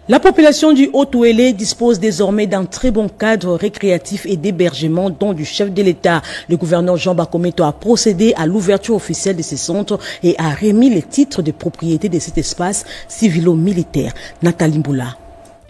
La population du Haut-Ouélé dispose désormais d'un très bon cadre récréatif et d'hébergement dont du chef de l'État. Le gouverneur Jean Bakometo a procédé à l'ouverture officielle de ces centres et a remis les titres de propriété de cet espace civilo-militaire. Nathalie Mboula.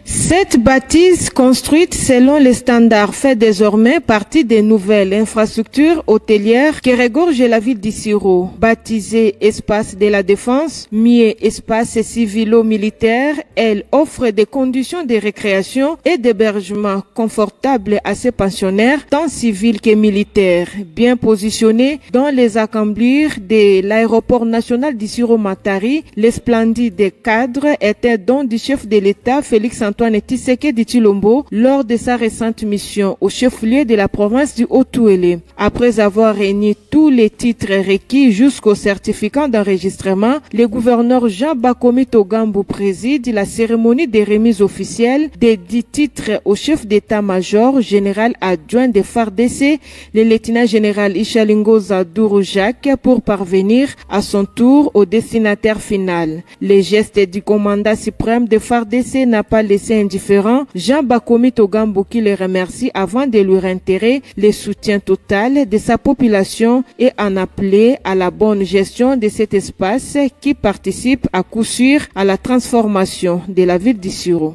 Cette bâtisse, construite selon les standards, fait désormais partie des nouvelles infrastructures hôtelières qui regorgent la ville d'Issiro. Baptisée Espace de la Défense, mieux Espace civilo-militaire, elle offre des conditions de récréation et d'hébergement confortables à ses pensionnaires, tant civils que militaires. Bien positionnés dans les accamblures de l'aéroport national d'Issiro-Matari, les splendides cadres étaient don du chef de l'État, Félix Antoine Tshisekedi Tshilombo, lors de sa récente mission au chef-lieu de la province du Haut-Ouélé. Après avoir réuni tous les titres requis jusqu'au certificat d'enregistrement, le gouverneur Jean Bakometo Gambo préside la cérémonie des remises officielles des 10 titres au chef d'état-major général adjoint des FARDC, le lieutenant général Ishalingo Zadourou Jacques, pour parvenir à son tour au destinataire final. Le geste du commandant suprême de FARDC n'a pas laissé indifférent Jean Bakometo Gambo, qui le remercie avant de lui réitérer le soutien total de sa population et en appeler à la bonne gestion de cet espace qui participe à coup sûr à la transformation de la ville d'Issiro.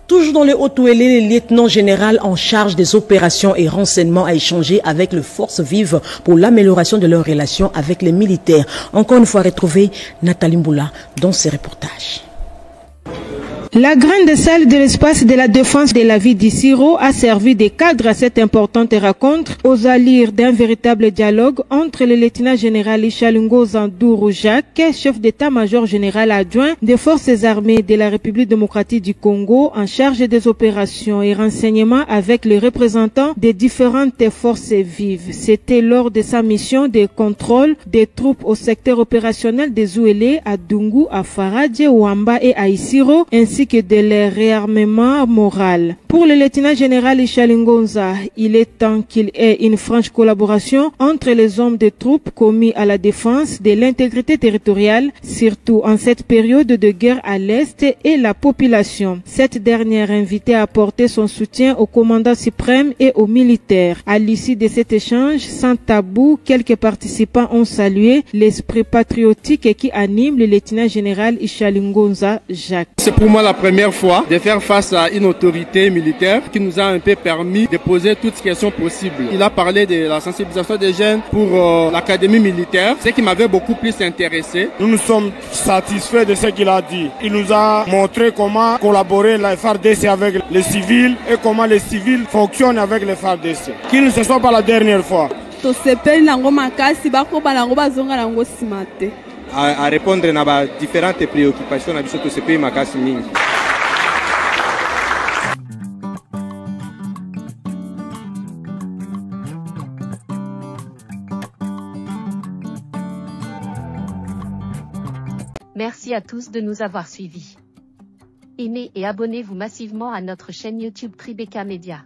Toujours dans le Haut-Ouélé, le lieutenant général en charge des opérations et renseignements a échangé avec les forces vives pour l'amélioration de leurs relations avec les militaires. Encore une fois, retrouvé Nathalie Mboula dans ses reportages. La grande salle de l'espace de la défense de la ville d'Issiro a servi de cadre à cette importante rencontre aux allures d'un véritable dialogue entre le lieutenant général Ishalingo Zadourou Jacques, chef d'état-major général adjoint des forces armées de la République démocratique du Congo en charge des opérations et renseignements, avec les représentants des différentes forces vives. C'était lors de sa mission de contrôle des troupes au secteur opérationnel des Ouélé, à Dungu, à Faradje, Ouamba et à Issiro, ainsi que de leur réarmement moral. Pour le lieutenant général Ishalingonza, il est temps qu'il ait une franche collaboration entre les hommes de troupes commis à la défense de l'intégrité territoriale, surtout en cette période de guerre à l'Est, et la population. Cette dernière invitée à apporter son soutien au commandant suprême et aux militaires. À l'issue de cet échange, sans tabou, quelques participants ont salué l'esprit patriotique qui anime le lieutenant général Ishalingonza Jacques. C'est pour moi la première fois de faire face à une autorité militaire qui nous a un peu permis de poser toutes les questions possibles. Il a parlé de la sensibilisation des jeunes pour l'académie militaire, ce qui m'avait beaucoup plus intéressé. Nous sommes satisfaits de ce qu'il a dit. Il nous a montré comment collaborer la FARDC avec les civils et comment les civils fonctionnent avec les FARDC. Qu'il ne se soit pas la dernière fois. À répondre à différentes préoccupations de ce pays makasi mingi. Merci à tous de nous avoir suivis. Aimez et abonnez-vous massivement à notre chaîne YouTube Tribeca Media.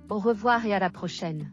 Au revoir et à la prochaine.